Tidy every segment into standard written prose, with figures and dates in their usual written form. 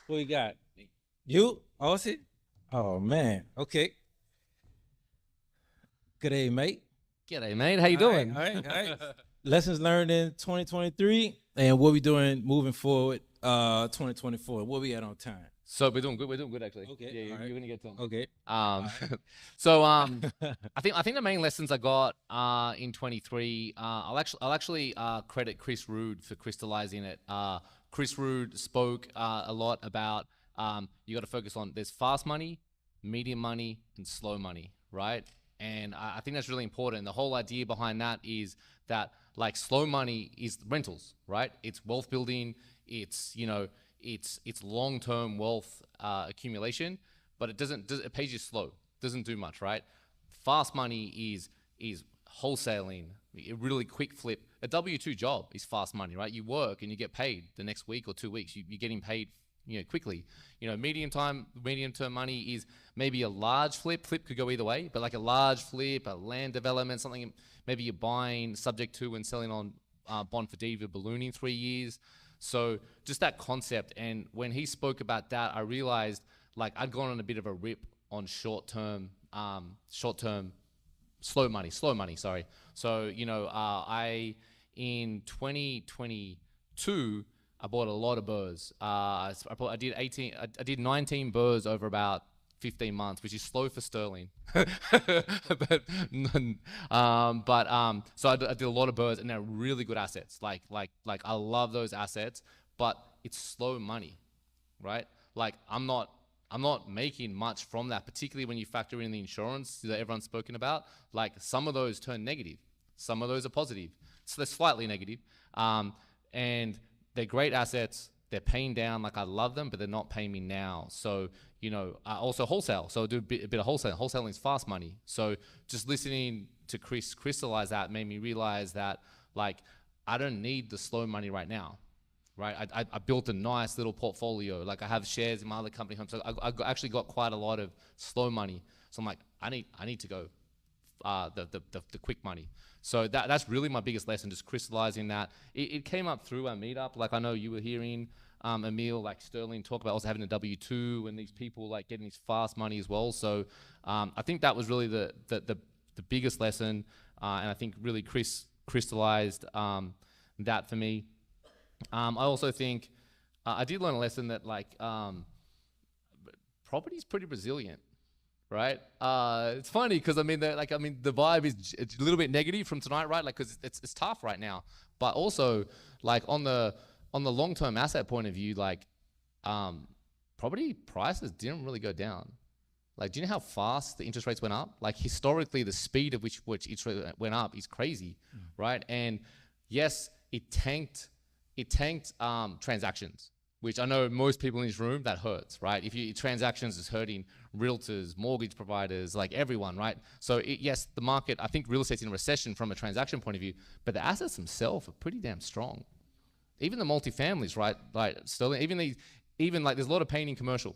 Who we got? You, Aussie? Oh man. Okay. Good day, mate. G'day, mate. How you doing? All right. Lessons learned in 2023, and what we doing moving forward, 2024. What we at on time? So we're doing good. We're doing good, actually. Okay. Yeah, All right. you're gonna get some. Okay. So I think the main lessons I got in 23. I'll actually credit Chris Rood for crystallizing it. Chris Rood spoke a lot about you got to focus on there's fast money, medium money, and slow money, right? And I think that's really important. The whole idea behind that is that like slow money is rentals, right? It's wealth building. It's it's long-term wealth accumulation, but it pays you slow. Doesn't do much, right? Fast money is wholesaling, a really quick flip. A W-2 job is fast money, right? You work and you get paid the next week or 2 weeks. You're getting paid quickly. Medium term money is maybe a large flip. Flip could go either way, but like a large flip, a land development, something maybe you're buying subject to and selling on bond for deed with ballooning 3 years. So just that concept. And when he spoke about that, I realized like I'd gone on a bit of a rip on short-term, slow money, sorry. So, I, in 2022, I bought a lot of BRRRRs. I did 19 BRRRRs over about 15 months, which is slow for sterling. So I did a lot of BRRRRs, and they're really good assets. Like I love those assets, but it's slow money, right? Like I'm not making much from that, particularly when you factor in the insurance that everyone's spoken about. Like some of those turn negative, some of those are positive, so they're slightly negative, and they're great assets. They're paying down, like I love them, but they're not paying me now. So, I also wholesale. So I do a bit of wholesale. Wholesaling is fast money. So just listening to Chris crystallize that made me realize that like I don't need the slow money right now, right? I built a nice little portfolio. Like I have shares in my other company homes. So I actually got quite a lot of slow money. So I'm like, I need to go the quick money. So that's really my biggest lesson, just crystallizing that. It came up through our meetup. Like I know you were hearing Emil, like Sterling, talk about also having a W-2 and these people like getting this fast money as well. So I think that was really the biggest lesson, and I think really crystallized that for me. I also think I did learn a lesson that like property is pretty resilient. Right, it's funny because the vibe is a little bit negative from tonight, right? Like, because it's tough right now, but also like on the long-term asset point of view, like property prices didn't really go down. Like, do you know how fast the interest rates went up? Like historically, the speed of which interest rate went up is crazy, right? And yes, it tanked transactions, which I know most people in this room, that hurts, right? Transactions is hurting realtors, mortgage providers, like everyone, right? So yes, the market, I think real estate's in a recession from a transaction point of view, but the assets themselves are pretty damn strong. Even the multifamilies, right? Like Sterling, even like there's a lot of pain in commercial.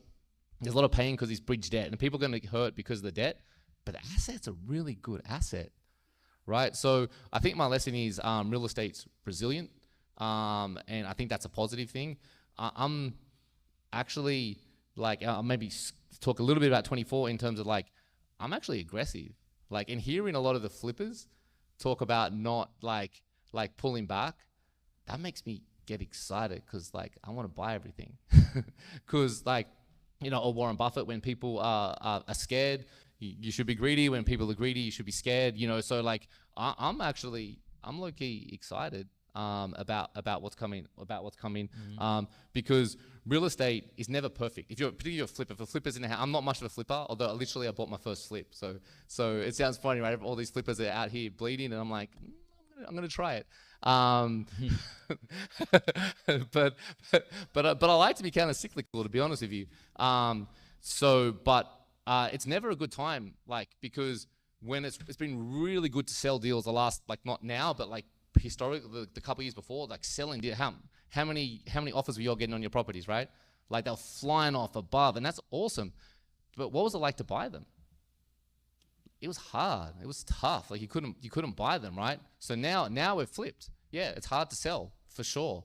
There's a lot of pain because it's bridge debt, and people are going to get hurt because of the debt, but the asset's a really good asset, right? So I think my lesson is real estate's resilient, and I think that's a positive thing. I'm actually like maybe talk a little bit about 24 in terms of like I'm actually aggressive, like in hearing a lot of the flippers talk about not like pulling back. That makes me get excited because like I want to buy everything because like or Warren Buffett, when people are scared, you should be greedy. When people are greedy, you should be scared. So like I'm low-key excited about what's coming, because real estate is never perfect. Particularly a flipper, if a flipper's in a house, I'm not much of a flipper, although literally I bought my first flip. So it sounds funny, right? All these flippers are out here bleeding, and I'm like, I'm gonna try it. But I like to be kind of cyclical, to be honest with you. But it's never a good time, like, because when it's been really good to sell deals the last, like, not now, but like historically the couple of years before, like selling deals. How many offers were you all getting on your properties, right? Like they're flying off above, and that's awesome. But what was it like to buy them? It was hard. It was tough. Like you couldn't buy them, right? So now we've flipped. Yeah, it's hard to sell for sure,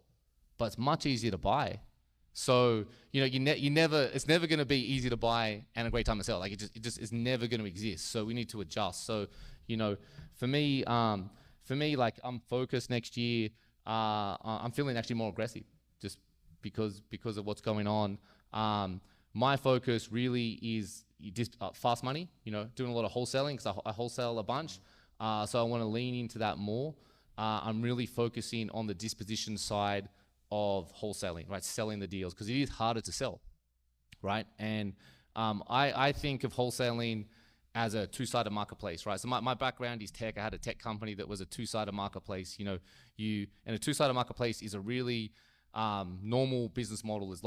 but it's much easier to buy. So, you never, it's never going to be easy to buy and a great time to sell. Like it just is never going to exist. So we need to adjust. So, for me, like I'm focused next year. I'm feeling actually more aggressive just because of what's going on. My focus really is just fast money, doing a lot of wholesaling because I wholesale a bunch. So I want to lean into that more. I'm really focusing on the disposition side of wholesaling, right? Selling the deals because it is harder to sell, right? And I think of wholesaling as a two-sided marketplace, right? So my background is tech. I had a tech company that was a two-sided marketplace. And a two-sided marketplace is a really normal business model. There's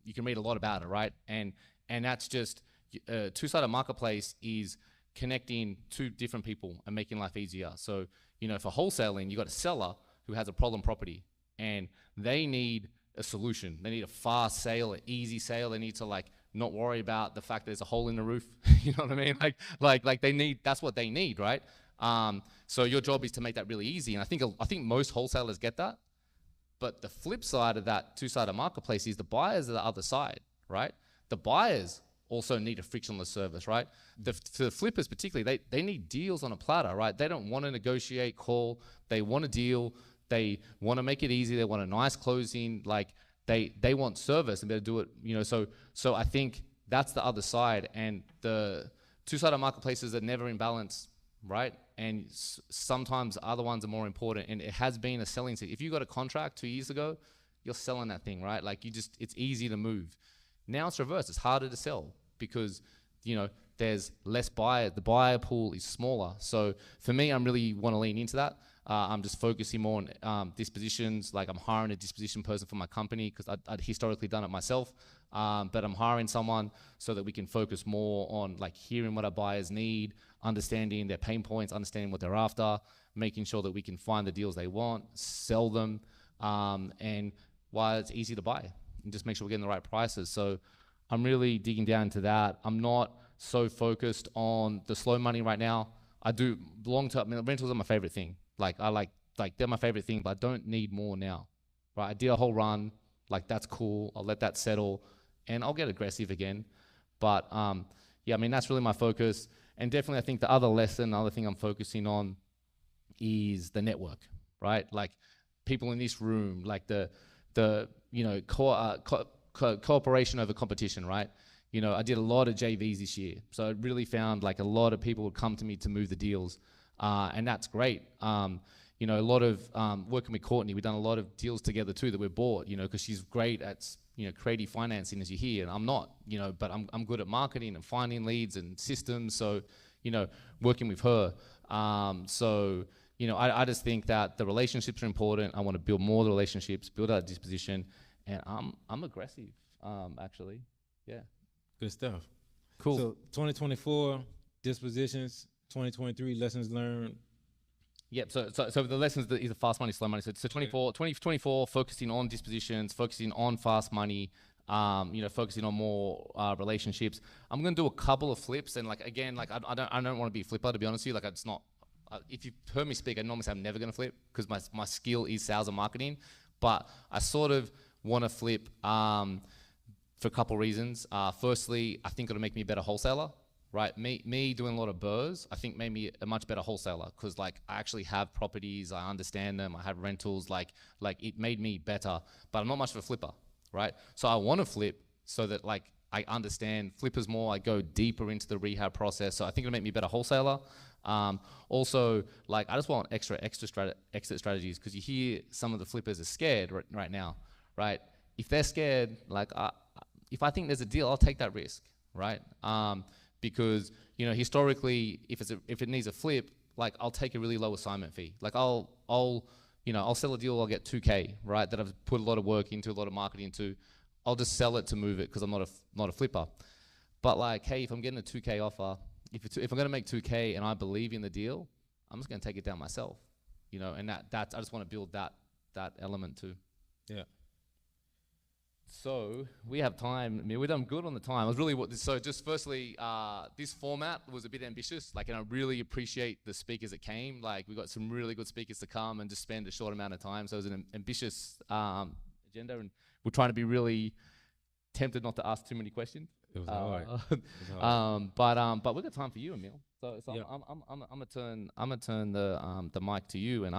you can read a lot about it, right? And that's just a two-sided marketplace is connecting two different people and making life easier. So, for wholesaling, you got a seller who has a problem property and they need a solution. They need a fast sale, an easy sale. They need to not worry about the fact that there's a hole in the roof. You know what I mean? Like they need, that's what they need, right? So your job is to make that really easy. And I think most wholesalers get that. But the flip side of that two-sided marketplace is the buyers are the other side, right? The buyers also need a frictionless service, right? The flippers particularly, they need deals on a platter, right? They don't want to negotiate, call. They want a deal. They want to make it easy. They want a nice closing. Like they want service and better do it, So I think that's the other side. And the two-sided marketplaces are never in balance, right? And sometimes other ones are more important. And it has been a selling season. If you got a contract 2 years ago, you're selling that thing, right? Like it's easy to move. Now it's reversed. It's harder to sell because, there's less buyers. The buyer pool is smaller. So for me, I really want to lean into that. I'm just focusing more on dispositions. Like I'm hiring a disposition person for my company because I'd historically done it myself. But I'm hiring someone so that we can focus more on hearing what our buyers need, understanding their pain points, understanding what they're after, making sure that we can find the deals they want, sell them, and why it's easy to buy and just make sure we're getting the right prices. So I'm really digging down into that. I'm not so focused on the slow money right now. I do long-term, rentals are my favorite thing. They're my favorite thing, but I don't need more now, right? I did a whole run, that's cool. I'll let that settle and I'll get aggressive again. But that's really my focus. And definitely I think the other thing I'm focusing on is the network, right? People in this room, cooperation over competition, right? I did a lot of JVs this year. So I really found a lot of people would come to me to move the deals. And that's great. A lot of working with Courtney, we've done a lot of deals together too that we've bought, because she's great at, creative financing as you hear, and I'm not, but I'm good at marketing and finding leads and systems. So, working with her. I just think that the relationships are important. I want to build more of the relationships, build out a disposition, and I'm aggressive, actually. Yeah. Good stuff. Cool. So 2024 dispositions, 2023 lessons learned. Yep. So the lessons is the fast money, slow money. So 2024 focusing on dispositions, focusing on fast money, focusing on more relationships. I'm gonna do a couple of flips, and I don't want to be a flipper, to be honest with you. It's not. If you've heard me speak, I normally say I'm never gonna flip because my skill is sales and marketing, but I sort of want to flip for a couple of reasons. Firstly, I think it'll make me a better wholesaler, right? Me doing a lot of BRRRRs, I think made me a much better wholesaler because I actually have properties, I understand them, I have rentals, it made me better, but I'm not much of a flipper, right? So I want to flip so that I understand flippers more, I go deeper into the rehab process. So I think it'll make me a better wholesaler. Also, I just want extra exit strategies because you hear some of the flippers are scared right now, right? If they're scared, if I think there's a deal, I'll take that risk, right? Because historically, if it needs a flip, I'll take a really low assignment fee. I'll sell a deal, I'll get $2K, right? That I've put a lot of work into, a lot of marketing into. I'll just sell it to move it because I'm not a flipper. But hey, if I'm getting a $2K offer, if I'm gonna make $2K and I believe in the deal, I'm just gonna take it down myself, And I just want to build that element too. Yeah. So we have time. We've done good on the time. I was really just firstly, this format was a bit ambitious. And I really appreciate the speakers that came. We got some really good speakers to come and just spend a short amount of time. So it was an ambitious agenda, and we're trying to be really tempted not to ask too many questions. It was hard. It was hard. But we got time for you, Emil. So Yeah. I'm gonna turn the mic to you, and